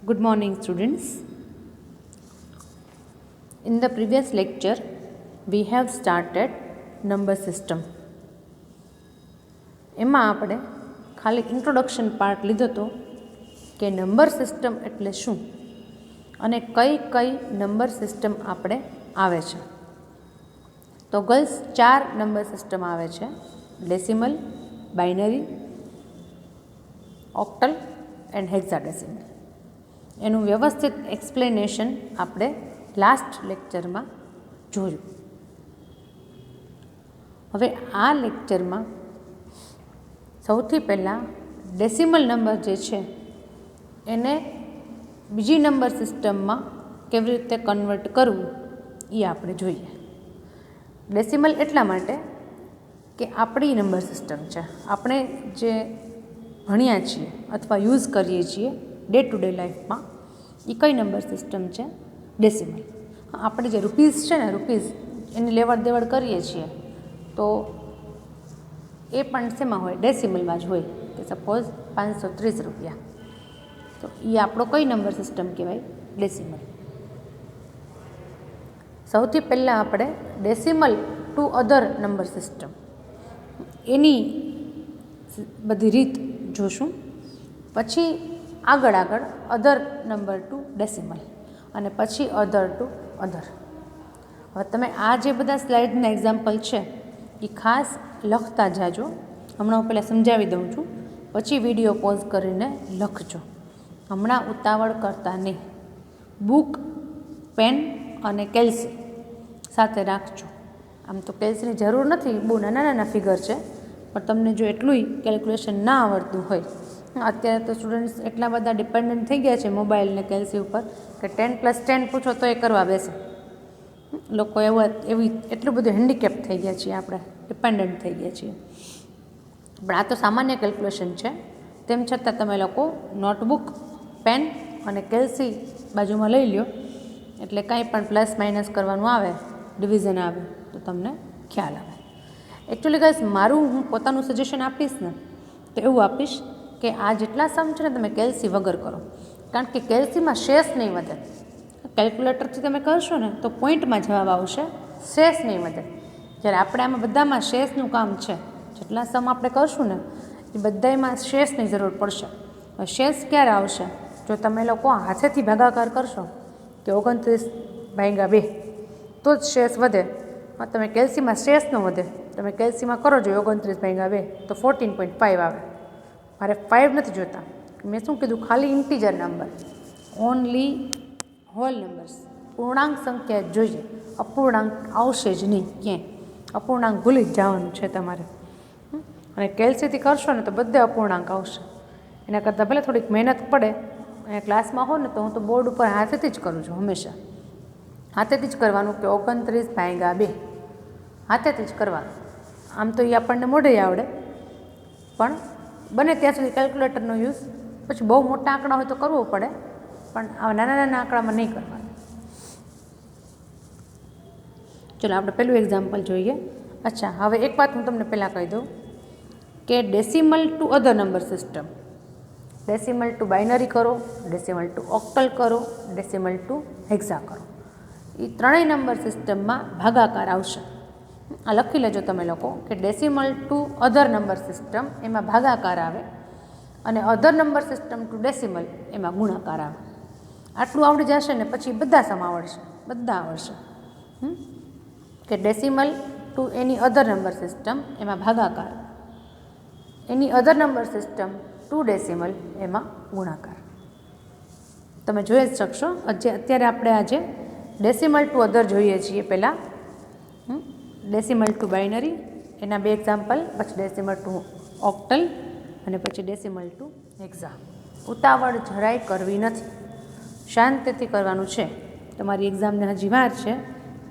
Good morning, students. In the previous lecture, we have started number system. એમાં આપણે ખાલી introduction part લીધો હતો કે નંબર સિસ્ટમ એટલે શું અને કઈ કઈ નંબર સિસ્ટમ આપણે આવે છે. તો ગર્લ્સ 4 નંબર સિસ્ટમ આવે છે: decimal, binary, octal and hexadecimal. એનું વ્યવસ્થિત એક્સપ્લેનેશન આપણે લાસ્ટ લેક્ચરમાં જોયું. હવે આ લેક્ચરમાં સૌથી પહેલાં ડેસિમલ નંબર જે છે એને બીજી નંબર સિસ્ટમમાં કેવી રીતે કન્વર્ટ કરવું એ આપણે જોઈએ. ડેસિમલ એટલા માટે કે આપણી નંબર સિસ્ટમ છે, આપણે જે ભણ્યા છીએ અથવા યુઝ કરીએ છીએ ડે ટુ ડે લાઈફમાં, એ કઈ નંબર સિસ્ટમ છે? ડેસિમલ. આપણે જે રૂપીઝ છે ને, રૂપીઝ એની લેવડ દેવડ કરીએ છીએ તો એ પણ શેમાં હોય? ડેસિમલમાં જ હોય. કે સપોઝ 530 રૂપિયા, તો એ આપણો કઈ નંબર સિસ્ટમ કહેવાય? ડેસિમલ. સૌથી પહેલાં આપણે decimal to other number system એની બધી રીત જોશું. પછી આગળ અધર નંબર ટુ ડેસિમલ અને પછી અધર ટુ અધર. હવે તમે આ જે બધા સ્લાઇડના એક્ઝામ્પલ છે એ ખાસ લખતા જાજો. હમણાં હું પહેલાં સમજાવી દઉં છું, પછી વિડીયો પોઝ કરીને લખજો. હમણાં ઉતાવળ કરતા નહીં. બુક, પેન અને કેલ્સી સાથે રાખજો. આમ તો કેલ્સીની જરૂર નથી, બહુ નાના નાના ફિગર છે, પણ તમને જો એટલું કેલ્ક્યુલેશન ના આવડતું હોય, અત્યારે તો સ્ટુડન્ટ્સ એટલા બધા ડિપેન્ડન્ટ થઈ ગયા છે મોબાઈલ ને કેલ્સી ઉપર કે 10+10 પૂછો તો એ કરવા બેસે. લોકો એટલું બધું હેન્ડીકેપ થઈ ગયા છીએ, આપણે ડિપેન્ડન્ટ થઈ ગયા છીએ. પણ આ તો સામાન્ય કેલ્ક્યુલેશન છે. તેમ છતાં તમે લોકો નોટબુક, પેન અને કેલ્સી બાજુમાં લઈ લ્યો, એટલે કાંઈ પણ પ્લસ માઇનસ કરવાનું આવે, ડિવિઝન આવે, તો તમને ખ્યાલ આવે. એકચ્યુઅલી ગાઈસ, મારું હું પોતાનું સજેશન આપીશ ને તો એવું આપીશ કે આ જેટલા સમ છે ને તમે કેલ્સી વગર કરો, કારણ કે કેલ્સીમાં શેષ નહીં વધે. કેલ્ક્યુલેટરથી તમે કરશો ને તો પોઈન્ટમાં જવાબ આવશે, શેષ નહીં વધે. જ્યારે આપણે આમાં બધામાં શેષનું કામ છે. જેટલા સમ આપણે કરશું ને એ બધામાં શેષની જરૂર પડશે. શેષ ક્યારે આવશે? જો તમે લોકો હાથેથી ભાગાકાર કરશો કે 29/2 તો જ શેષ વધે. તમે કેલ્સીમાં શેષ ન વધે. તમે કેલ્સીમાં કરો જો 29/2 તો 14.5 આવે. મારે 5 નથી જોતા. મેં શું કીધું? ખાલી integer number, only whole numbers, પૂર્ણાંક સંખ્યા જ જોઈએ. અપૂર્ણાંક આવશે જ નહીં ક્યાંય. અપૂર્ણાંક ભૂલી જ જવાનું છે તમારે. અને કેલ્સીથી કરશો ને તો બધે અપૂર્ણાંક આવશે. એના કરતાં ભલે થોડીક મહેનત પડે. અને ક્લાસમાં હો ને તો હું તો બોર્ડ ઉપર હાથેથી જ કરું છું, હંમેશા હાથેથી જ કરવાનું કે 29/2 હાથેથી જ કરવાનું. આમ તો એ આપણને મોઢે આવડે, પણ બને ત્યાં સુધી કેલ્ક્યુલેટરનો યુઝ. પછી બહુ મોટા આંકડા હોય તો કરવો પડે, પણ આવા નાના નાના આંકડામાં નહીં કરવાનું. ચલો આપણે પહેલું એક્ઝામ્પલ જોઈએ. અચ્છા, હવે એક વાત હું તમને પહેલાં કહી દઉં કે decimal to other number system, decimal to binary કરો, ડેસિમલ ટુ ઓક્ટલ કરો, ડેસિમલ ટુ હેક્સા કરો. એ ત્રણેય નંબર સિસ્ટમમાં ભાગાકાર આવશે. આ લખી લેજો તમે લોકો કે decimal to other number system એમાં ભાગાકાર આવે અને અધર નંબર સિસ્ટમ ટુ ડેસિમલ એમાં ગુણાકાર આવે. આટલું આવડી જશે ને પછી બધા સમ આવડશે, બધા આવડશે. કે ડેસિમલ ટુ એની અધર નંબર સિસ્ટમ એમાં ભાગાકાર, એની અધર નંબર સિસ્ટમ ટુ ડેસિમલ એમાં ગુણાકાર. તમે જોઈ જ શકશો. અત્યારે આપણે આજે ડેસિમલ ટુ અધર જોઈએ છીએ. પહેલાં ડેસિમલ ટુ બાઇનરી, એના 2 એક્ઝામ્પલ, પછી ડેસિમલ ટુ ઓક્ટલ અને પછી ડેસિમલ ટુ હેક્સા. ઉતાવળ જરાય કરવી નથી, શાંતિથી કરવાનું છે. તમારી એક્ઝામને હજી વાર છે,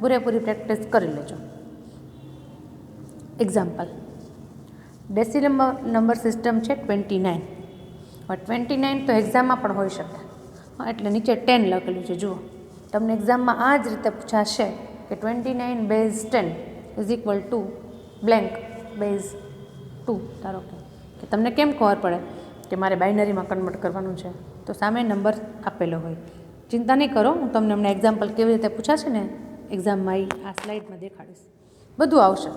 પૂરેપૂરી પ્રેક્ટિસ કરી લેજો. એક્ઝામ્પલ: ડેસિમલ નંબર સિસ્ટમ છે 29. હવે 29 તો એક્ઝામમાં પણ હોઈ શકે, એટલે નીચે 10 લખેલું છે. જુઓ, તમને એક્ઝામમાં આ જ રીતે પૂછાશે કે 29/10 = બ્લેન્ક બેઝ 2. ધારો કે તમને કેમ ખબર પડે કે મારે બાઇનરીમાં કન્વર્ટ કરવાનું છે? તો સામે નંબર આપેલો હોય. ચિંતા નહીં કરો, હું તમને હમણાં એક્ઝામ્પલ કેવી રીતે પૂછાશે ને એક્ઝામમાં આ સ્લાઇડમાં દેખાડીશ. બધું આવશે,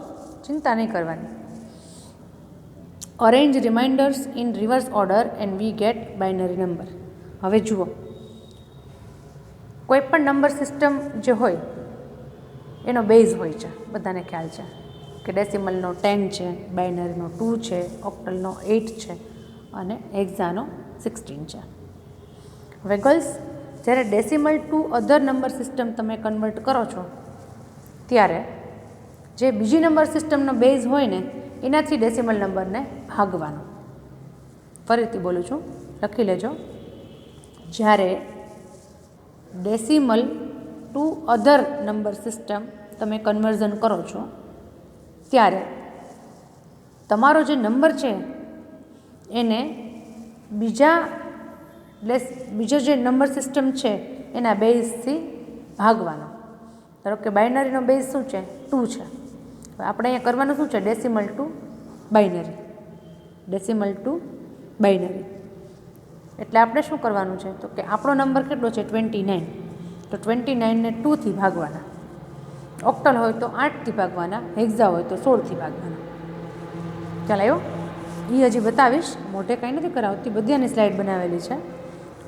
ચિંતા નહીં કરવાની. Arrange reminders in reverse order and we get binary number. હવે જુઓ, કોઈ પણ નંબર સિસ્ટમ જે હોય એનો બેઝ હોય છે, બધાને ખ્યાલ છે કે ડેસિમલનો 10 છે, બાઇનરીનો 2 છે, ઓક્ટલનો 8 છે અને હેક્ઝાનો 16 છે. હવે ગર્લ્સ, જ્યારે decimal to other number system તમે કન્વર્ટ કરો છો ત્યારે જે બીજી નંબર સિસ્ટમનો બેઝ હોય ને એનાથી ડેસિમલ નંબરને ભાગવાનો. ફરીથી બોલું છું, લખી લેજો. જ્યારે decimal to other number system તમે કન્વર્ઝન કરો છો ત્યારે તમારો જે નંબર છે એને બીજો જે નંબર સિસ્ટમ છે એના બેઝથી ભાગવાનો. ધારો કે બાઇનરીનો બેઝ શું છે? 2 છે. હવે આપણે અહીંયા કરવાનું શું છે? Decimal to binary. Decimal to binary એટલે આપણે શું કરવાનું છે? તો કે આપણો નંબર કેટલો છે? 29. તો 29ને 2થી ભાગવાના. ઓક્ટલ હોય તો 8થી ભાગવાના, હેક્ઝા હોય તો 16થી ભાગવાના. ચાલ આવ્યો? એ હજી બતાવીશ, મોઢે કાંઈ નથી કરાવતી, બધાની સ્લાઇડ બનાવેલી છે.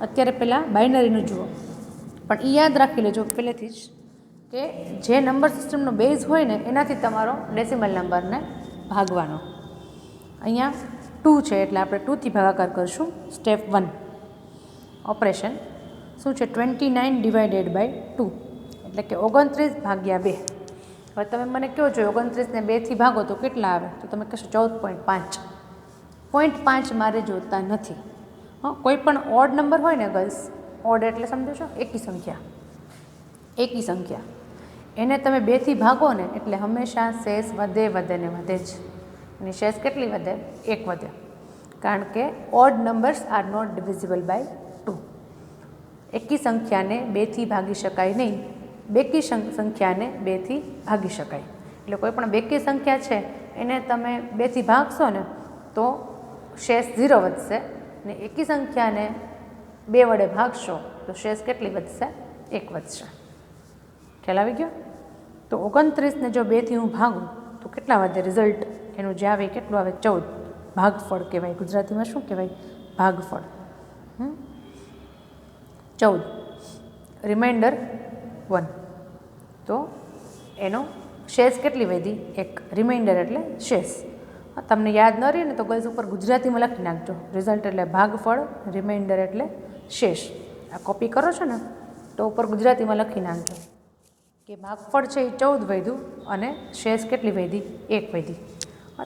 અત્યારે પહેલાં બાઇનરીનું જુઓ, પણ એ યાદ રાખી લેજો પહેલેથી જ કે જે નંબર સિસ્ટમનો બેઝ હોય ને એનાથી તમારો ડેસિમલ નંબરને ભાગવાનો. અહીંયા 2 છે એટલે આપણે 2થી ભાગાકાર કરશું. સ્ટેપ 1 ઓપરેશન શું છે? 29 ડિવાઇડેડ બાય 2 એટલે કે 29 ભાગ્યા 2. હવે તમે મને કહો છો 29ને 2થી ભાગો તો કેટલા આવે? તો તમે કહેશો 14.5. 0.5 મારે જોતા નથી. કોઈ પણ ઓડ નંબર હોય ને ગર્લ્સ, ઓડ એટલે સમજો છો એકી સંખ્યા, એને તમે 2થી ભાગો ને એટલે હંમેશા શેષ વધે ને વધે જ. એની શેષ કેટલી વધે? 1 વધે. કારણ કે odd numbers are not divisible by 2. એકી સંખ્યાને 2થી ભાગી શકાય નહીં, બેકી સંખ્યાને 2થી ભાગી શકાય. એટલે કોઈ પણ બેકી સંખ્યા છે એને તમે 2થી ભાગશો ને તો શેષ 0 વધશે, ને એકી સંખ્યાને 2 વડે ભાગશો તો શેષ કેટલી વધશે? 1 વધશે. ખ્યાલ આવી ગયો? તો 29ને જો 2થી હું ભાગું તો કેટલા વધે? રિઝલ્ટ એનું જે આવે કેટલું આવે? 14. ભાગફળ કહેવાય, ગુજરાતીમાં શું કહેવાય? ભાગફળ. 14. રિમાઇન્ડર 1. તો એનો શેષ કેટલી વધી? 1. રિમાઇન્ડર એટલે શેષ. તમને યાદ ન રહે ને તો ગર્લ્સ ઉપર ગુજરાતીમાં લખી નાખજો. રિઝલ્ટ એટલે ભાગફળ, રિમાઇન્ડર એટલે શેષ. આ કોપી કરો છો ને તો ઉપર ગુજરાતીમાં લખી નાખજો કે ભાગફળ છે એ 14 વધ્યું અને શેષ કેટલી વધી? 1 વધી.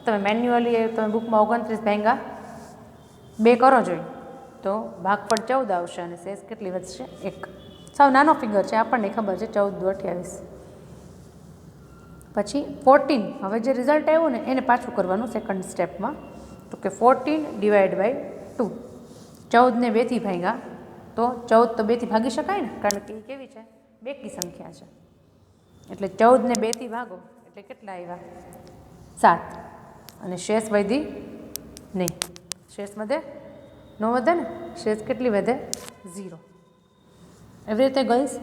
તમે મેન્યુઅલી તમે બુકમાં 29 ભાગ્યા 2 કરો જોઈએ તો ભાગફળ 14 આવશે અને શેષ કેટલી વધશે? 1. સાવ નાનો ફિગર છે, આપણને ખબર છે. 14 દુ 28. પછી 14. હવે જે રિઝલ્ટ આવ્યું ને એને પાછું કરવાનું સેકન્ડ સ્ટેપમાં. તો કે 14 ડિવાઇડ બાય 2. 14ને 2થી ભાગ્યા તો 14 તો 2થી ભાગી શકાય ને, કારણ કે એ કેવી છે? બેકી સંખ્યા છે. એટલે 14ને 2થી ભાગો એટલે કેટલા આવ્યા? 7. અને શેષ વધી નહીં. શેષ વધે? ન વધે ને. શેષ કેટલી વધે? 0. એવી રીતે ગર્લ્સ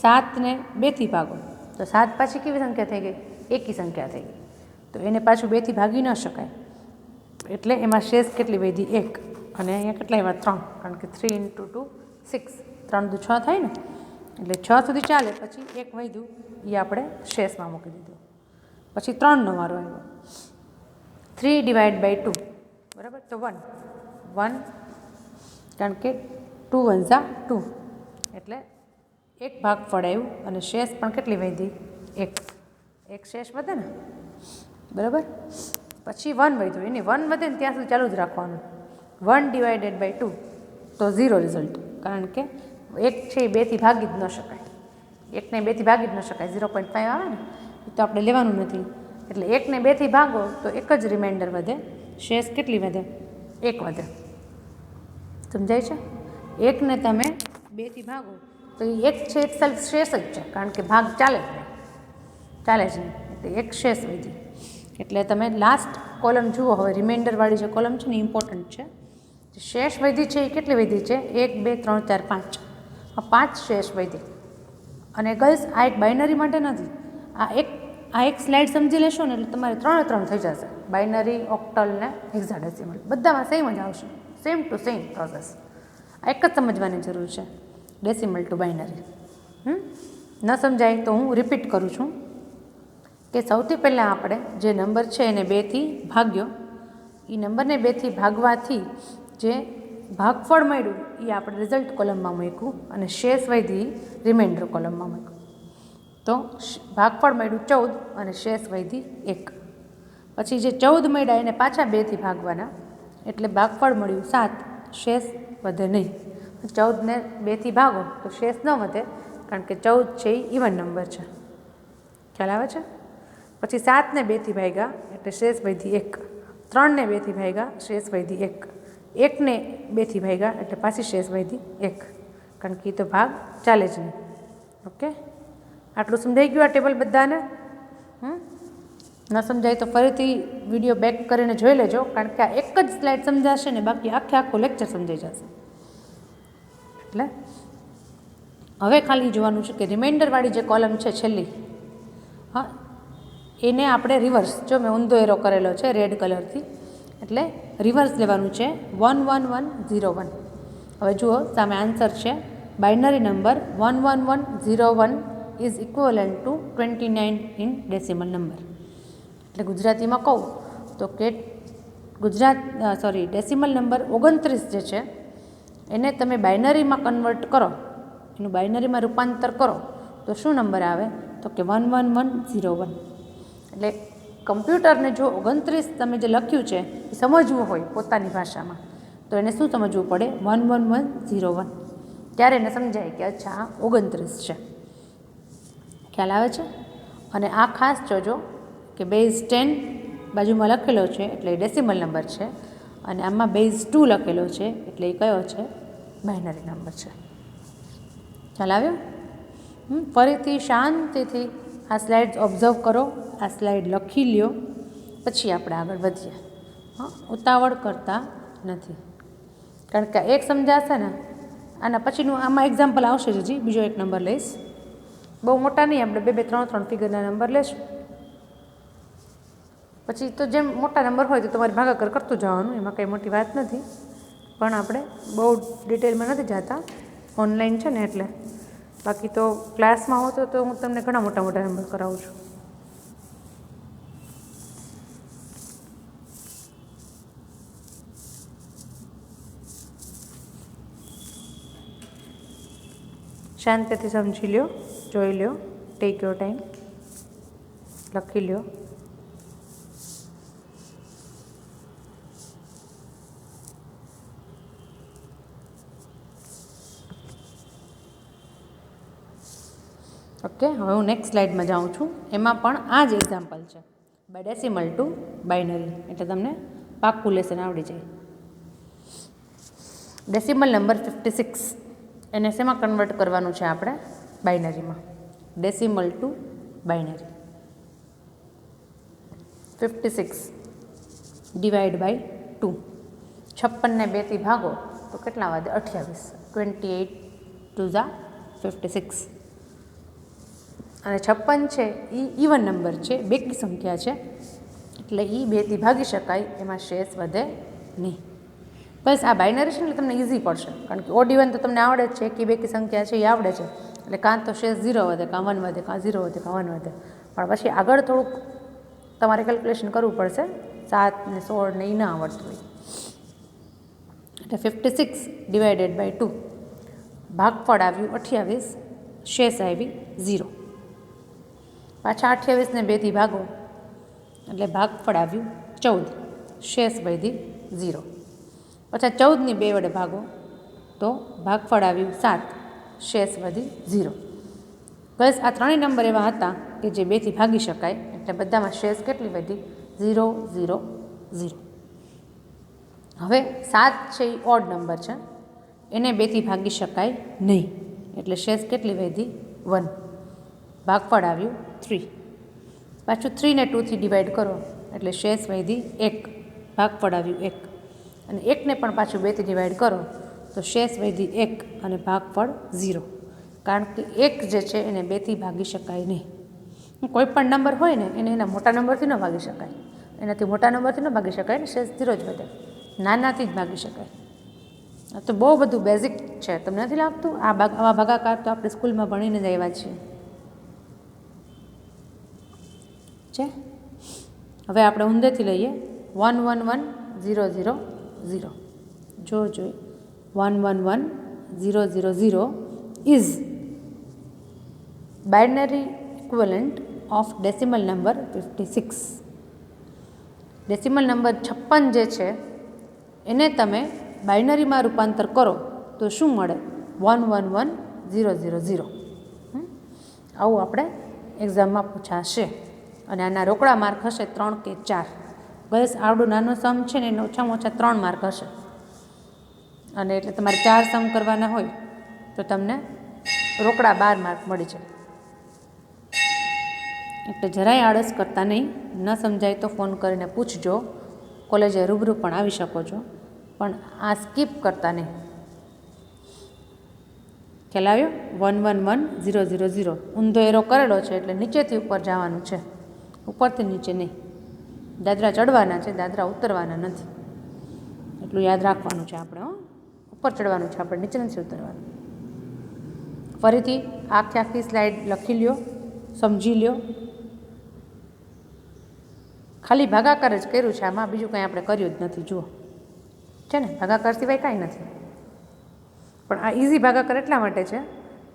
7ને 2થી ભાગો તો 7 પાછી કેવી સંખ્યા થઈ ગઈ? એકી સંખ્યા થઈ ગઈ. તો એને પાછું 2થી ભાગી ન શકાય એટલે એમાં શેષ કેટલી વધી? 1. અને અહીંયા કેટલા એવા? 3. કારણ કે 3 × 2 6. 3 દુ 6 થાય ને, એટલે 6 સુધી ચાલે. પછી 1 વધ્યું એ આપણે શેષમાં મૂકી દીધું. પછી 3નો વારો આવ્યો. 3 ડિવાઇડ બાય 2 બરાબર. તો 1 કારણ કે 2 × 1 = 2 એટલે 1 ભાગફળ આવ્યું અને શેષ પણ કેટલી વધી? 1. 1 શેષ વધે ને બરાબર. પછી 1 વધ્યું. એની 1 વધે ને ત્યાં સુધી ચાલુ જ રાખવાનું. 1 ડિવાઇડેડ બાય 2 તો 0 રિઝલ્ટ, કારણ કે 1 છે એ 2થી ભાગી જ ન શકાય. 1ને 2થી ભાગી જ ન શકાય. 0.5 આવે ને એ તો આપણે લેવાનું નથી. એટલે 1ને 2થી ભાગો તો 1 જ રિમાઇન્ડર વધે. શેષ કેટલી વધે? 1 વધે. સમજાય છે? 1ને તમે 2થી ભાગો તો એ 1 છે ઇટસેલ્ફ શેષ જ છે, કારણ કે ભાગ ચાલે જ નહીં. એટલે 1 શેષ વધી. એટલે તમે લાસ્ટ કોલમ જુઓ. હવે રિમાઇન્ડરવાળી જે કોલમ છે ને ઇમ્પોર્ટન્ટ છે. શેષ વૈધી છે એ કેટલી વૈધી છે? 1 2 3 4 5. આ 5 શેષ વૈધી. અને ગર્લ્સ આ એક બાઇનરી માટે નથી. આ એક સ્લાઇડ સમજી લેશો ને એટલે તમારે 3 થઈ જશે. બાઇનરી, ઓક્ટલ ને હેક્સાડેસિમલ બધામાં સેમ જ આવશે. Same to same process. આ એક જ સમજવાની જરૂર છે, ડેસિમલ ટુ બાઇનરી. ન સમજાય તો હું રિપીટ કરું છું કે સૌથી પહેલાં આપણે જે નંબર છે એને 2થી ભાગ્યો. એ નંબરને 2થી ભાગવાથી જે ભાગફળ મળ્યું એ આપણે રિઝલ્ટ કોલમમાં મૂક્યું અને શેષ વૈધી રિમાઇન્ડર કોલમમાં મૂક્યું. તો ભાગફળ મળ્યું 14 અને શેષ વૈધી 1. પછી જે 14 મળ્યા એને પાછા 2થી ભાગવાના એટલે ભાગફળ મળ્યું 7, શેષ વધે નહીં. 14ને 2થી ભાગો તો શેષ ન વધે કારણ કે 14 છે એ ઇવન નંબર છે. ખ્યાલ આવે છે? પછી 7ને 2થી ભાગ્યા એટલે શેષ વૈધી 1. 3ને 2થી ભાગ્યા શેષ વૈધી 1. 1ને 2થી ભાગ્યા એટલે પાછી શેષ વૈધી 1 કારણ કે એ તો ભાગ ચાલે જ નહીં. ઓકે, આટલું સમજાઈ ગયું આ ટેબલ બધાને? ન સમજાય તો ફરીથી વિડીયો બેક કરીને જોઈ લેજો કારણ કે આ એક જ સ્લાઇડ સમજાશે ને બાકી આખો લેક્ચર સમજાઈ જશે. એટલે હવે ખાલી જોવાનું છે કે રિમાઇન્ડરવાળી જે કોલમ છે છેલ્લી, હા, એને આપણે રિવર્સ, જો મેં ઊંધો એરો કરેલો છે રેડ કલરથી, એટલે રિવર્સ લેવાનું છે 11101. હવે જુઓ સામે આન્સર છે binary number 11101 is equivalent to 29 in decimal number. એટલે ગુજરાતીમાં કહું તો કે ડેસિમલ નંબર 29 જે છે એને તમે બાઇનરીમાં કન્વર્ટ કરો, એનું બાઇનરીમાં રૂપાંતર કરો તો શું નંબર આવે? તો કે 11101. એટલે કમ્પ્યુટરને જો 29 તમે જે લખ્યું છે એ સમજવું હોય પોતાની ભાષામાં તો એને શું સમજવું પડે? 11101. ત્યારે એને સમજાય કે અચ્છા આ 29 છે. ખ્યાલ આવે છે? અને આ ખાસ જોજો કે બેઝ 10 બાજુમાં લખેલો છે એટલે એ ડેસિમલ નંબર છે અને આમાં બેઝ 2 લખેલો છે એટલે એ કયો છે? બાઇનરી નંબર છે. ખ્યાલ આવ્યો? ફરીથી શાંતિથી આ સ્લાઇડ્સ ઓબ્ઝર્વ કરો, આ સ્લાઇડ લખી લ્યો, પછી આપણે આગળ વધીએ. ઉતાવળ કરતા નથી કારણ કે એક સમજાશે ને આના પછીનું આમાં એક્ઝામ્પલ આવશે જ. હજી બીજો એક નંબર લઈશ, બહુ મોટા નહીં, આપણે 2 2 3 3 ફિગરના નંબર લેશું. પછી તો જેમ મોટા નંબર હોય તો તમારે ભાગાકાર કરતું જવાનું, એમાં કંઈ મોટી વાત નથી. પણ આપણે બહુ ડિટેલમાં નથી જતા, ઓનલાઈન છે ને એટલે. બાકી તો ક્લાસમાં હોતો તો હું તમને ઘણા મોટા મોટા નંબર કરાવું છું. શાંતિથી સમજી લ્યો, જોઈ લ્યો, ટેક યોર ટાઈમ, લખી લ્યો. ઓકે, હવે હું નેક્સ્ટ સ્લાઇડમાં જાઉં છું. એમાં પણ આ જ એક્ઝામ્પલ છે, બાય ડેસિમલ ટુ બાઇનરી, એટલે તમને પાક્કું લેસન આવડી જાય. ડેસિમલ નંબર 56 એને શેમાં કન્વર્ટ કરવાનું છે આપણે? બાઇનરીમાં. Decimal to binary. 56 divide by 2. 56ને 2થી ભાગો તો કેટલા વધે? 28. 28 2 ઝા 56. અને 56 છે એ ઇવન નંબર છે, બેકી સંખ્યા છે, એટલે એ 2થી ભાગી શકાય, એમાં શેષ વધે નહીં. બસ આ બાઇનરી છે એટલે તમને ઇઝી પડશે કારણ કે ઓડ ઇવન તો તમને આવડે જ છે કે બેકી સંખ્યા છે એ આવડે છે, એટલે કાં તો શેષ 0 વધે, કાં 1 વધે, કાં 0 વધે, કાં 1 વધે. પણ પછી આગળ થોડુંક તમારે કેલ્ક્યુલેશન કરવું પડશે, 7 ને 16 ને એ ના આવડતું હોય. એટલે 56 ડિવાઇડેડ બાય 2. ભાગફળ આવ્યું 28, શેષ આવી 0. પાછા 28ને 2થી ભાગો એટલે ભાગફળ આવ્યું 14, શેષ વધી 0. પાછા 14ની 2 વડે ભાગો તો ભાગફળ આવ્યું 7, શેષ વધી 0. બસ આ ત્રણેય નંબર એવા હતા કે જે 2થી ભાગી શકાય, એટલે બધામાં શેષ કેટલી વધી? 0 0 0. હવે 7 છે એ ઓડ નંબર છે, એને 2થી ભાગી શકાય નહીં, એટલે શેષ કેટલી વધી? 1. ભાગફળ આવ્યું 3. પાછું 3ને 2થી ડિવાઈડ કરો એટલે શેષ વધી 1, ભાગફળ આવ્યું 1. અને 1ને પણ પાછું 2થી ડિવાઈડ કરો તો શેષ વધી 1 અને ભાગફળ 0, કારણ કે 1 જે છે એને 2થી ભાગી શકાય નહીં. કોઈ પણ નંબર હોય ને એને એના મોટા નંબરથી ન ભાગી શકાય, એનાથી મોટા નંબરથી ન ભાગી શકાય ને શેષ 0 જ વધે, નાનાથી જ ભાગી શકાય. આ તો બહુ બધું બેઝિક છે, તમને નથી લાગતું? આવા ભાગાકાર તો આપણે સ્કૂલમાં ભણીને જ આવ્યા છીએ છે. હવે આપણે ઊંધેથી લઈએ 1 1 1 0 0 0. જોઈ 1 1 1 0 0 0 is binary equivalent of decimal number 56. Decimal number 56 જે છે એને તમે બાઇનરીમાં રૂપાંતર કરો તો શું મળે? 1 1 1 0 0 0. આવું આપણે એક્ઝામમાં પૂછાશે અને આના રોકડા માર્ક હશે 3 કે 4. બસ આવડું નાનો સમ છે ને એને ઓછામાં ઓછા 3 માર્ક હશે, અને એટલે તમારે 4 સમ કરવાના હોય તો તમને રોકડા 12 માર્ક મળી જાય. એટલે જરાય આળસ કરતા નહીં. ન સમજાય તો ફોન કરીને પૂછજો, કોલેજે રૂબરૂ પણ આવી શકો છો, પણ આ સ્કીપ કરતા નહીં. ખ્યાલ આવ્યો? 1 1 1 0 0 0 ઊંધો એરો કરેલો છે એટલે નીચેથી ઉપર જવાનું છે, ઉપરથી નીચે નહીં. દાદરા ચડવાના છે, દાદરા ઉતરવાના નથી, એટલું યાદ રાખવાનું છે આપણે. ઉપર ચડવાનું છે આપણે, નીચે નથી ઉતરવાનું. ફરીથી આખી સ્લાઇડ લખી લ્યો, સમજી લ્યો. ખાલી ભાગાકાર જ કર્યું છે આમાં, બીજું કંઈ આપણે કર્યું જ નથી. જુઓ છે ને, ભાગાકાર સિવાય કાંઈ નથી. પણ આ ઇઝી ભાગાકાર એટલા માટે છે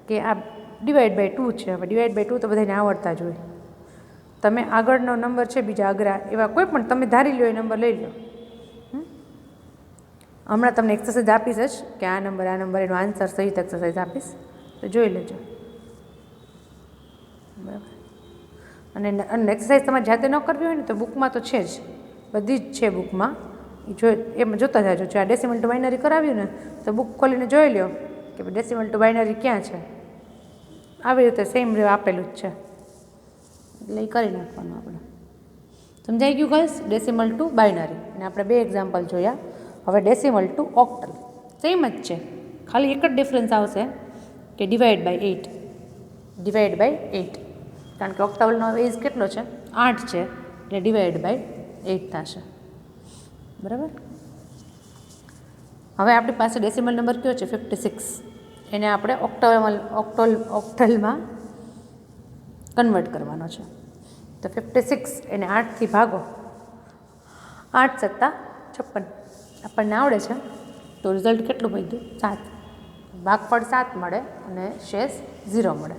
કે આ ડિવાઈડ બાય 2 છે. હવે ડિવાઈડ બાય 2 તો બધાને આવડતા જ હોય. તમે આગળનો નંબર છે, બીજા અઘરા એવા કોઈ પણ તમે ધારી લો એ નંબર લઈ લો. હમણાં તમને એક્સરસાઇઝ આપીશ જ કે આ નંબર એનો આન્સર સહિત એક્સરસાઇઝ આપીશ, તો જોઈ લેજો. બરાબર. અને એક્સરસાઇઝ તમારે જાતે ન કરવી હોય ને તો બુકમાં તો છે જ, બધી જ છે બુકમાં. એમાં જોતા જાજો. જો આ ડેસિમલ ટુ બાઇનરી કરાવ્યું ને તો બુક ખોલીને જોઈ લો કે ડેસિમલ ટુ બાઇનરી ક્યાં છે. આવી રીતે સેમ આપેલું જ છે, એટલે એ કરી નાખવાનું આપણે. સમજાઈ ગયું ગર્લ્સ? Decimal to binary. અને આપણે 2 એક્ઝામ્પલ જોયા. હવે ડેસિમલ ટુ ઓક્ટલ સેમ જ છે, ખાલી એક જ ડિફરન્સ આવશે કે ડિવાઈડ બાય 8. ડિવાઈડ બાય 8, કારણ કે ઓક્ટાવલનો બેઝ કેટલો છે? 8 છે, એટલે ડિવાઈડ બાય 8 થશે. બરાબર. હવે આપણી પાસે ડેસિમલ નંબર કયો છે? 56. એને આપણે ઓક્ટલમાં કન્વર્ટ કરવાનો છે. તો 56 એને 8થી ભાગો, 8 સત્તા 56 આપણને આવડે છે. તો રિઝલ્ટ કેટલું મળ્યું? 7. ભાગફળ 7 મળે અને શેષ 0 મળે,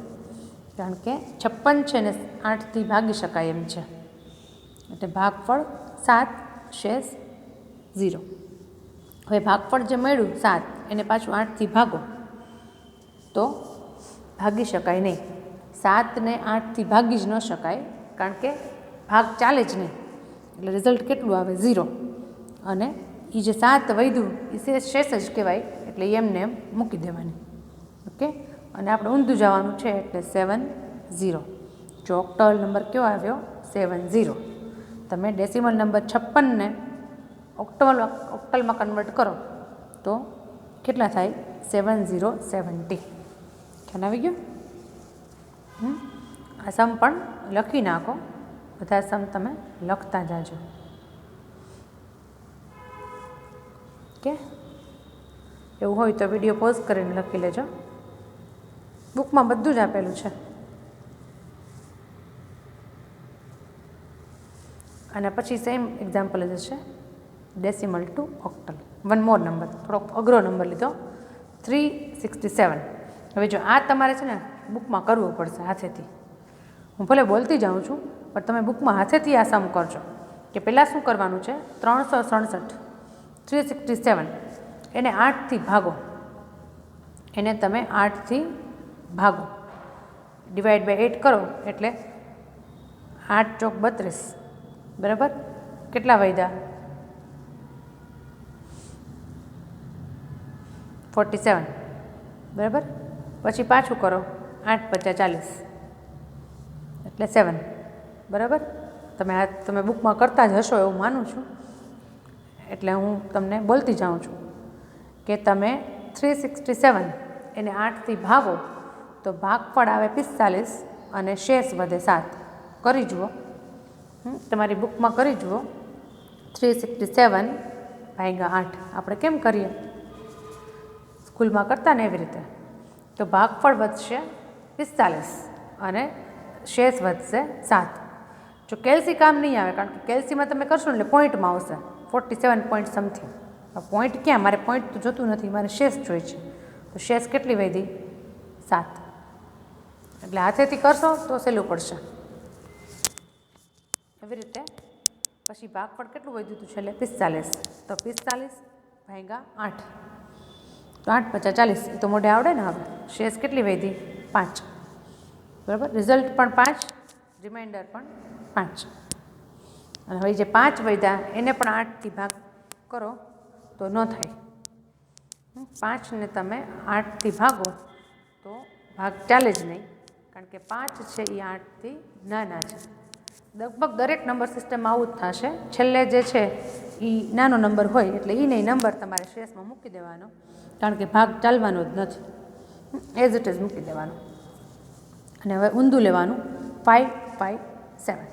કારણ કે 56 છે ને 8થી ભાગી શકાય એમ છે, એટલે ભાગફળ 7 શેષ 0. હવે ભાગફળ જે મળ્યું 7 એને પાછું 8થી ભાગો તો ભાગી શકાય નહીં. 7ને 8થી ભાગી જ ન શકાય, કારણ કે ભાગ ચાલે જ નહીં, એટલે રિઝલ્ટ કેટલું આવે? 0. અને એ જે 7 વધ્યું એ શેષ જ કહેવાય, એટલે એમને એમ મૂકી દેવાની. ઓકે. અને આપણે ઊંધું જવાનું છે એટલે 7 0. જો ઓક્ટલ નંબર કયો આવ્યો? 7 0. તમે ડેસિમલ નંબર 56ને ઓક્ટલમાં કન્વર્ટ કરો તો કેટલા થાય? 7 0 70. ખ્યાલ આવી ગયો? આ સમ પણ લખી નાખો, બધા સમ તમે લખતા જાજો. ઓકે. એવું હોય તો વિડીયો પોઝ કરીને લખી લેજો. બુકમાં બધું જ આપેલું છે. અને પછી સેમ એક્ઝામ્પલ જ છે decimal to octal. One more number, થોડોક અઘરો નંબર લીધો, 367. હવે જો આ તમારે છે ને બુકમાં કરવું પડશે હાથેથી. હું ભલે બોલતી જાઉં છું, પણ તમે બુકમાં હાથેથી આ સમ કરજો. કે પહેલાં શું કરવાનું છે? 367 367 એને 8થી ભાગો, એને તમે 8થી ભાગો, ડિવાઈડ બાય 8 કરો એટલે 8 ચોક 32. બરાબર. કેટલા વધ્યા? 47. બરાબર. પછી પાછું કરો, 8 × 50 એટલે 7. બરાબર. તમે બુકમાં કરતા જ હશો એવું માનું છું. એટલે હું તમને બોલતી જાઉં છું કે તમે 367 એને 8થી ભાગો તો ભાગફળ આવે 45 અને શેષ વધે 7. કરી જુઓ, તમારી બુકમાં કરી જુઓ. 367 ભાગ્યા 8 આપણે કેમ કરીએ, સ્કૂલમાં કરતા ને એવી રીતે. તો ભાગફળ વધશે 45 અને શેષ વધશે 7. જો કેલ્સી કામ નહીં આવે, કારણ કે કેલ્સીમાં તમે કરશો ને એટલે પોઈન્ટમાં આવશે 47 પોઈન્ટ સમથિંગ. પોઈન્ટ ક્યાં, મારે પોઈન્ટ તો જોતું નથી, મારે શેષ જોઈએ છે. તો શેષ કેટલી વધી? 7. એટલે હાથેથી કરશો તો સહેલું પડશે. એવી રીતે પછી ભાગફળ કેટલું વધ્યું હતું છેલ્લે? 45. તો 45 ભાગ્યા 8 તો 8 × 50 = 40. એ તો મોઢે આવડે ને. હવે શેષ કેટલી વધી? 5. બરાબર, રિઝલ્ટ પણ 5, રિમાઇન્ડર પણ 5. અને હવે જે 5 વધ્યા એને પણ 8થી ભાગ કરો તો ન થાય. 5ને તમે 8થી ભાગો તો ભાગ ચાલે જ નહીં, કારણ કે 5 છે એ 8થી નાના છે. લગભગ દરેક નંબર સિસ્ટમમાં આવું જ થશે. છેલ્લે જે છે એ નાનો નંબર હોય એટલે એ નહીં નંબર તમારે શેષમાં મૂકી દેવાનો, કારણ કે ભાગ ચાલવાનો જ નથી. એઝ ઇટ ઇઝ મૂકી દેવાનો. અને હવે ઊંધું લેવાનું 5, 5, 7.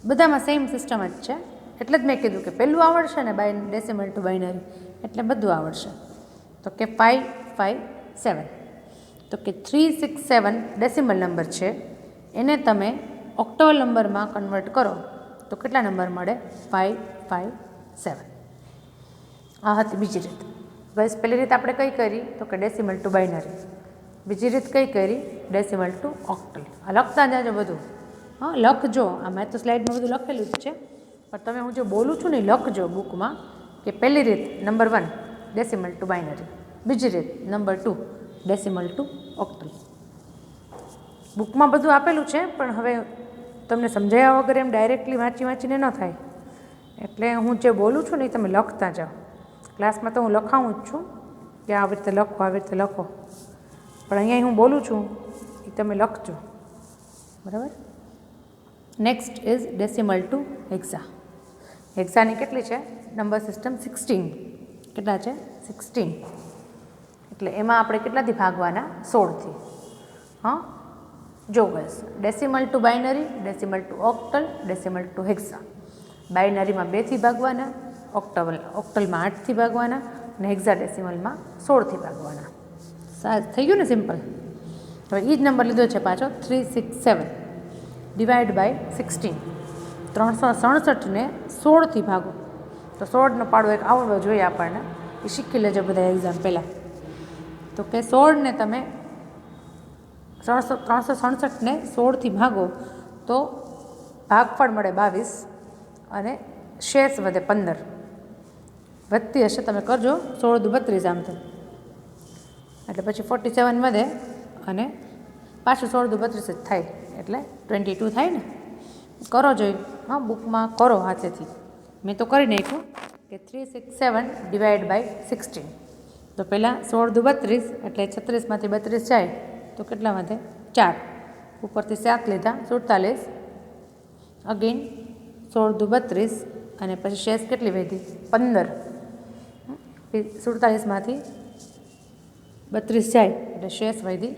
બધામાં સેમ સિસ્ટમ જ છે. એટલે જ મેં કીધું કે પહેલું આવડશે ને ડેસિમલ ટુ બાઇનરી એટલે બધું આવડશે. તો કે 5, 5, 7. તો કે 367 ડેસિમલ નંબર છે, એને તમે ઓક્ટલ નંબરમાં કન્વર્ટ કરો તો કેટલા નંબર મળે? 5, 5, 7. આ હતી બીજી રીત. બસ પહેલી રીત આપણે કઈ કરી તો કે ડેસિમલ ટુ બાઇનરી. બીજી રીત કઈ કરી? Decimal to octal. આ લખતા જાજો બધું. હા, લખજો. આ મેં તો સ્લાઇડમાં બધું લખેલું જ છે, પણ તમે હું જે બોલું છું ને લખજો બુકમાં. કે પહેલી રીત નંબર 1 ડેસિમલ ટુ બાઇનરી, બીજી રીત નંબર 2 ડેસિમલ ટુ ઓક્ટલ. બુકમાં બધું આપેલું છે, પણ હવે તમને સમજાયા વગર એમ ડાયરેક્ટલી વાંચીને ન થાય. એટલે હું જે બોલું છું ને એ તમે લખતા જાઓ. ક્લાસમાં તો હું લખાવું જ છું કે આવી રીતે લખો, આવી રીતે લખો, પણ અહીંયા હું બોલું છું એ તમે લખજો. બરાબર. Next is decimal to hexa. હેક્સાની કેટલી છે? Number system 16. કેટલા છે? 16. એટલે એમાં આપણે કેટલાથી ભાગવાના? 16થી. હા, જો બસ decimal to binary, decimal to octal, decimal to hexa. બાઇનરીમાં 2થી ભાગવાના, ઓક્ટલમાં 8થી ભાગવાના અને હેક્સા ડેસિમલમાં 16થી ભાગવાના. થઈ ગયું ને સિમ્પલ. હવે એ જ નંબર લીધો છે પાછો 367 ડિવાઈડ બાય 16. 367ને 16થી ભાગો તો 16નો પાડો એક આવડવો જોઈએ આપણને. એ શીખી લેજો બધા એક્ઝામ પહેલાં. તો કે 16ને તમે 367ને 16થી ભાગો તો ભાગફળ મળે 22 અને શેષ વધે 15. વધતી હશે તમે કરજો. 16 દુ 32 આમ તો, એટલે પછી 47 વધે અને પાછું 16 દુ 32 જ થાય, એટલે 22 થાય ને. કરો જોઈ. હા, બુકમાં કરો હાથેથી. મેં તો કરી નાખ્યું કે 367 ડિવાઈડ બાય 16. તો પહેલાં 16 દુ 32 એટલે 36માંથી 32 જાય તો કેટલા વધે? 4. ઉપરથી 7 લીધા 47. અગેન 16 દુ 32 અને પછી શેષ કેટલી વધી? 15. 47માંથી 32 જાય એટલે શેષ વધી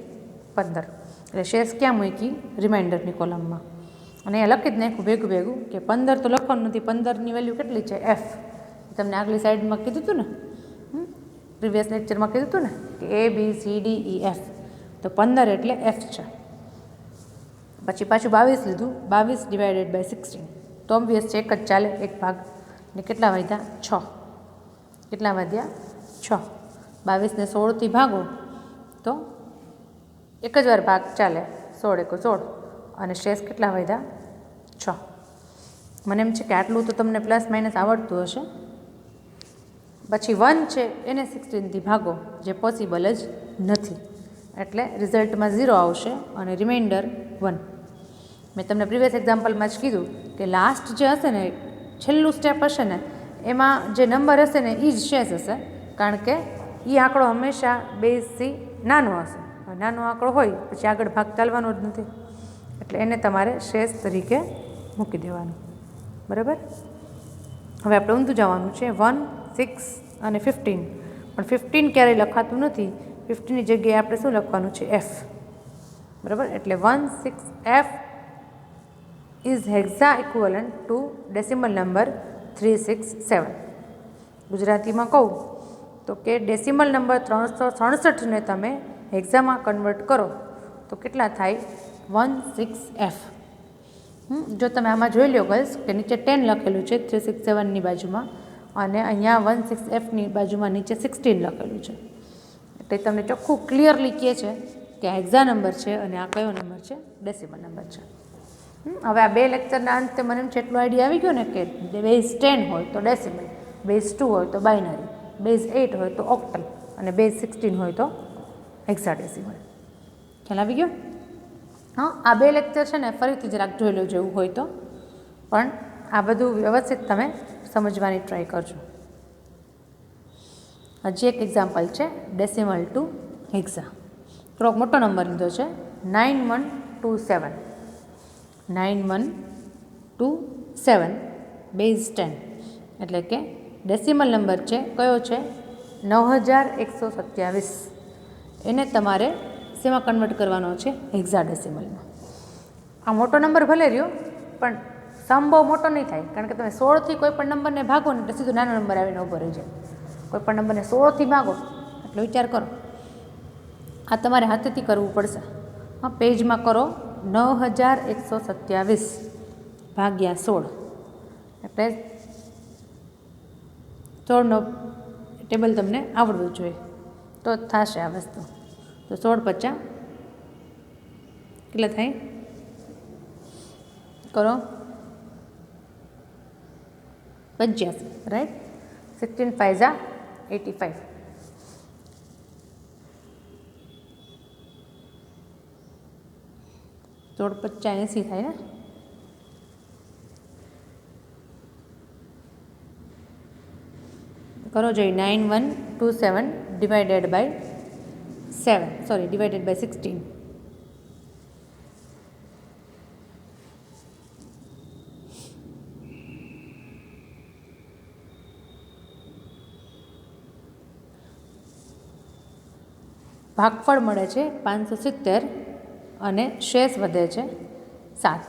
15. એટલે શેષ ક્યાં મૂકી? રિમાઇન્ડરની કોલમમાં. અને એ લખી જ નાખ્યું ભેગું ભેગું કે 15 તો લખવાનું નથી. 15ની વેલ્યુ કેટલી છે? F. તમને આગલી સાઈડમાં કીધું હતું ને, પ્રીવિયસ લેક્ચરમાં કીધું હતું ને કે ABCDEF. તો 15 એટલે F છે. પછી પાછું 22 લીધું. 22 ડિવાઇડેડ બાય 16. તો ઓબ્વિયસ છે, એક જ ચાલે, એક ભાગ. ને કેટલા વધ્યા? 6. કેટલા વધ્યા? 6. 22ને 16થી ભાગો તો એક જ વાર ભાગ ચાલે. 16 × 16 અને શેષ કેટલા વધ્યા? 6. મને એમ છે કે આટલું તો તમને પ્લસ માઇનસ આવડતું હશે. પછી 1 છે એને 16થી ભાગો, જે પોસિબલ જ નથી. એટલે રિઝલ્ટમાં 0 આવશે અને રિમાઇન્ડર 1. મેં તમને પ્રીવિયસ એક્ઝામ્પલમાં જ કીધું કે લાસ્ટ જે હશે ને, છેલ્લું સ્ટેપ હશે ને, એમાં જે નંબર હશે ને એ જ શેષ હશે, કારણ કે એ આંકડો હંમેશા બેઝથી નાનો હશે. નાનો આંકડો હોય પછી આગળ ભાગ ચાલવાનો જ નથી, એટલે એને તમારે શેષ તરીકે મૂકી દેવાનું. બરાબર. હવે આપણે ઊંધું જવાનું છે 1, 6 અને 15, પણ 15 ક્યારેય લખાતું નથી. 15ની જગ્યાએ આપણે શું લખવાનું છે? F. બરાબર, એટલે 16F is hexa equivalent to decimal number 367. ગુજરાતીમાં કહું તો કે ડેસિમલ નંબર 367ને તમે હેક્ઝામાં કન્વર્ટ કરો તો કેટલા થાય? 16F. જો તમે આમાં જોઈ લો ગર્લ્સ કે નીચે 10 લખેલું છે 367ની બાજુમાં, અને અહીંયા 16Fની બાજુમાં નીચે 16 લખેલું છે. એટલે તમને ચોખ્ખું ક્લિયરલી કહે છે કે આ હેક્ઝા નંબર છે અને આ કયો નંબર છે? ડેસિમલ નંબર છે. હવે આ બે લેક્ચરના અંતે મને એમ છે એટલો આઈડિયા આવી ગયો ને કે બેઝ 10 હોય તો ડેસિમલ, બેઝ 2 હોય તો બાઇનરી, બેઝ 8 હોય તો ઓક્ટલ અને બેઝ 16 હોય તો હેક્સાડેસિમલ. ખ્યાલ આવી ગયો? હા, આ બે લેક્ચર છે ને ફરીથી જરાક જોઈ લો જેવું હોય તો, પણ આ બધું વ્યવસ્થિત તમે સમજવાની ટ્રાય કરજો. હજી એક એક્ઝામ્પલ છે ડેસિમલ ટુ હેક્ઝા. થોડોક મોટો નંબર લીધો છે 9127. 9127 બેઝ 10, એટલે કે ડેસિમલ નંબર છે કયો છે? 9127. એને તમારે શેમાં કન્વર્ટ કરવાનો છે? હેક્સાડેસિમલમાં. આ મોટો નંબર ભલે રહ્યો પણ સમ બહુ મોટો નહીં થાય, કારણ કે તમે 16થી કોઈ પણ નંબરને ભાગો ને એટલે સીધો નાનો નંબર આવીને ઊભો રહી જાય. કોઈ પણ નંબરને 16થી ભાગો એટલે વિચાર કરો, આ તમારે હાથેથી કરવું પડશે. હા, પેજમાં કરો 9127 ભાગ્યા 16, એટલે 16નો ટેબલ તમને આવડવું જોઈએ તો જ થશે આ વસ્તુ. તો 16 × 50 કેટલા થાય? કરો 85, રાઈટ? 16 × 5 = 85. તો 80 થાય ને? કરો જોઈએ 9127 ડિવાઇડેડ બાય 16. ભાગફળ મળે છે 570 અને શેષ વધે છે 7.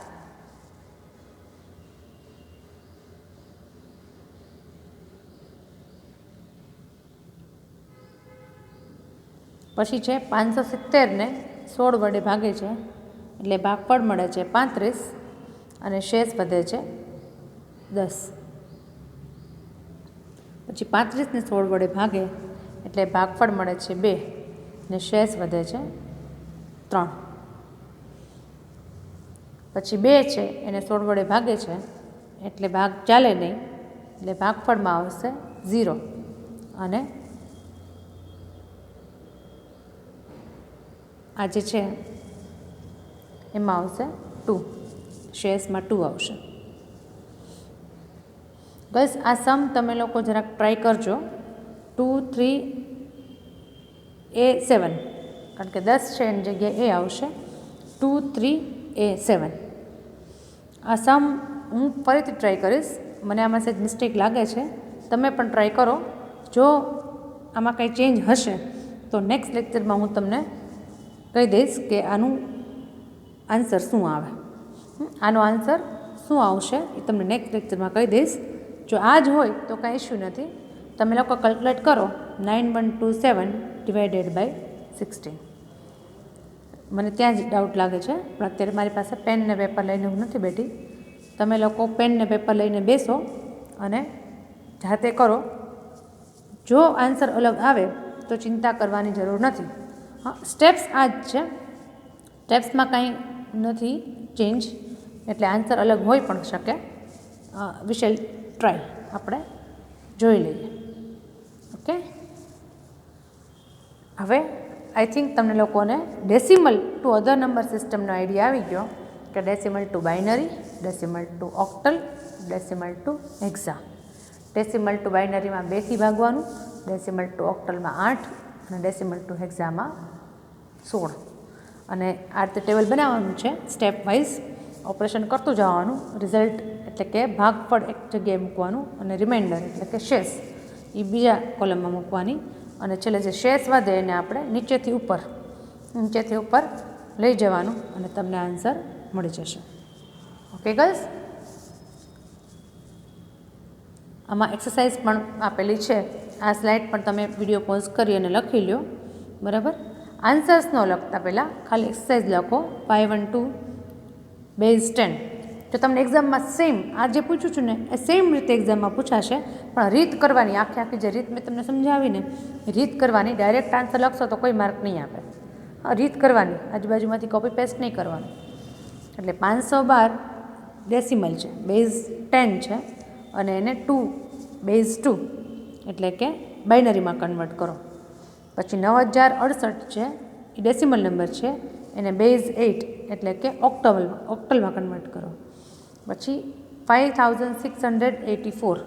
પછી છે 570ને 16 વડે ભાગે છે એટલે ભાગફળ મળે છે 35 અને શેષ વધે છે 10. પછી 35ને 16 વડે ભાગે એટલે ભાગફળ મળે છે 2 અને શેષ વધે છે 3. પછી 2 છે એને 16 વડે ભાગે છે એટલે ભાગ ચાલે નહીં, એટલે ભાગફળમાં આવશે 0 અને આ જે છે એમાં આવશે 2, શેષમાં 2 આવશે. બસ આ સમ તમે લોકો જરાક ટ્રાય કરજો. 2, 3, A7, કારણ કે 10 છે એની જગ્યાએ A આવશે. 2, 3, A7. આ સમ હું ફરીથી ટ્રાય કરીશ, મને આમાં સહેજ મિસ્ટેક લાગે છે, તમે પણ ટ્રાય કરો. જો આમાં કંઈ ચેન્જ હશે તો નેક્સ્ટ લેક્ચરમાં હું તમને કહી દઈશ કે આનું આન્સર શું આવે. આનો આન્સર શું આવશે એ તમને નેક્સ્ટ લેક્ચરમાં કહી દઈશ. જો આ જ હોય તો કાંઈ ઇશ્યુ નથી, તમે લોકો કેલ્ક્યુલેટ કરો 9127 ડિવાઇડેડ બાય 16. મને ત્યાં જ ડાઉટ લાગે છે, પણ અત્યારે મારી પાસે પેન ને પેપર લઈને હું નથી બેઠી. તમે લોકો પેન ને પેપર લઈને બેસો અને જાતે કરો. જો આન્સર અલગ આવે તો ચિંતા કરવાની જરૂર નથી. હા, સ્ટેપ્સ આ જ છે, સ્ટેપ્સમાં કાંઈ નથી ચેન્જ, એટલે આન્સર અલગ હોઈ પણ શકે. વી શેલ ટ્રાય, આપણે જોઈ લઈએ. ઓકે, હવે આઈ થિંક તમને લોકોને ડેસિમલ ટુ અધર નંબર સિસ્ટમનો આઈડિયા આવી ગયો કે decimal to binary, decimal to octal, decimal to hexa. Decimal to બાઇનરીમાં 2થી ભાગવાનું, ડેસિમલ ટુ ઓક્ટલમાં 8 અને ડેસિમલ ટુ હેક્ઝામાં 16. અને આ રીતે ટેબલ બનાવવાનું છે સ્ટેપ વાઇઝ. ઓપરેશન કરતું જવાનું. રિઝલ્ટ એટલે કે ભાગફળ એક જગ્યાએ મૂકવાનું અને રિમાઇન્ડર એટલે કે શેષ એ બીજા કોલમમાં મૂકવાની અને છેલ્લે જે શેષ વધે એને આપણે નીચેથી ઉપર લઈ જવાનું અને તમને આન્સર મળી જશે. ઓકે ગર્લ્સ, આમાં એક્સરસાઇઝ પણ આપેલી છે. આ સ્લાઇડ પણ તમે વિડીયો પોઝ કરી અને લખી લો. બરાબર, આન્સર્સ ન લખતા પહેલાં ખાલી એક્સરસાઇઝ લખો 512 બેઝ 10. જો તમને એક્ઝામમાં સેમ આ જે પૂછું છું ને એ સેમ રીતે એક્ઝામમાં પૂછાશે, પણ રીત કરવાની આખી જે રીત મેં તમને સમજાવીને રીત કરવાની. ડાયરેક્ટ આન્સર લખશો તો કોઈ માર્ક નહીં આપે. રીત કરવાની, આજુબાજુમાંથી કોપી પેસ્ટ નહીં કરવાનું. એટલે 512 ડેસિમલ છે, બેઝ 10 છે અને એને 2 બેઝ 2 એટલે કે બાઇનરીમાં કન્વર્ટ કરો. પછી 9068 છે એ ડેસિમલ નંબર છે, એને બેઝ 8 એટલે કે ઓક્ટલમાં કન્વર્ટ કરો. પછી 5684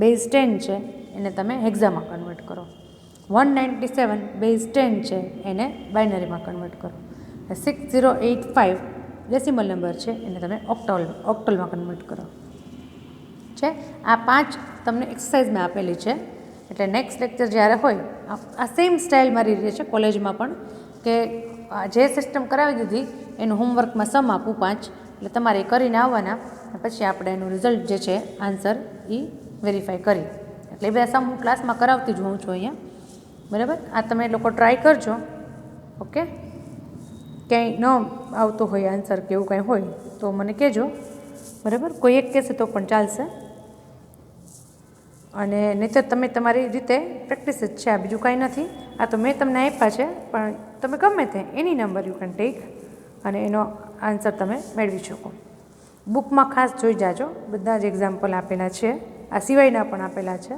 બેઝ 10 છે એને તમે હેક્ઝામાં કન્વર્ટ કરો. 197 બેઝ 10 છે એને બાઇનરીમાં કન્વર્ટ કરો. 6085 ડેસિમલ નંબર છે એને તમે ઓક્ટલમાં કન્વર્ટ કરો. છે આ 5 તમને એક્સરસાઇઝમાં આપેલી છે. એટલે નેક્સ્ટ લેક્ચર જ્યારે હોય આ સેમ સ્ટાઇલ મારી રહી છે કોલેજમાં પણ, કે જે સિસ્ટમ કરાવી દીધી એનું હોમવર્કમાં સમ આપું 5, એટલે તમારે કરીને આવવાના. પછી આપણે એનું રિઝલ્ટ જે છે આન્સર એ વેરીફાઈ કરી. એટલે એ બધા સમ હું ક્લાસમાં કરાવતી જ હોઉં છું અહીંયા. બરાબર, આ તમે લોકો ટ્રાય કરજો. ઓકે, ક્યાંય ન આવતો હોય આન્સર કે એવું કાંઈ હોય તો મને કહેજો. બરાબર, કોઈ એક કહેશે તો પણ ચાલશે. અને નહીંતર તમે તમારી રીતે પ્રેક્ટિસ જ છે, આ બીજું કાંઈ નથી. આ તો મેં તમને આપ્યા છે, પણ તમે ગમે તે એની નંબર યુ કેન ટેક અને એનો આન્સર તમે મેળવી શકો. બુકમાં ખાસ જોઈ જાજો, બધા જ એક્ઝામ્પલ આપેલા છે, આ સિવાયના પણ આપેલા છે,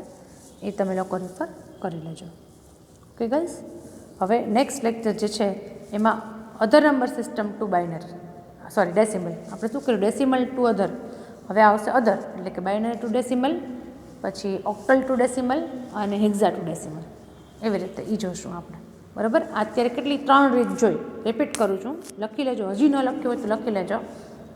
એ તમે લોકો રેફર કરી લેજો. ઓકે ગર્લ્સ, હવે નેક્સ્ટ લેક્ચર જે છે એમાં other number system to binary, sorry decimal. આપણે શું કર્યું, ડેસિમલ ટુ અધર. હવે આવશે અધર એટલે કે બાઇનરી ટુ ડેસિમલ, પછી ઓક્ટલ ટુ ડેસિમલ અને હેક્ઝા ટુ ડેસિમલ. એવી રીતે એ જોઈશું આપણે. બરાબર, અત્યારે કેટલી 3 રીત જોઈ, રિપીટ કરું છું, લખી લેજો. હજી ન લખ્યું હોય તો લખી લેજો.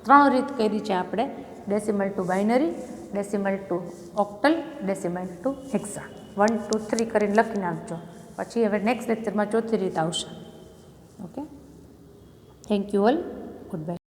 3 રીત કરી છે આપણે, decimal to binary, decimal to octal, decimal to hexa. 1 2 3 કરીને લખી નાખજો. પછી હવે નેક્સ્ટ લેક્ચરમાં 4થી રીત આવશે. Okay, thank you all, good bye.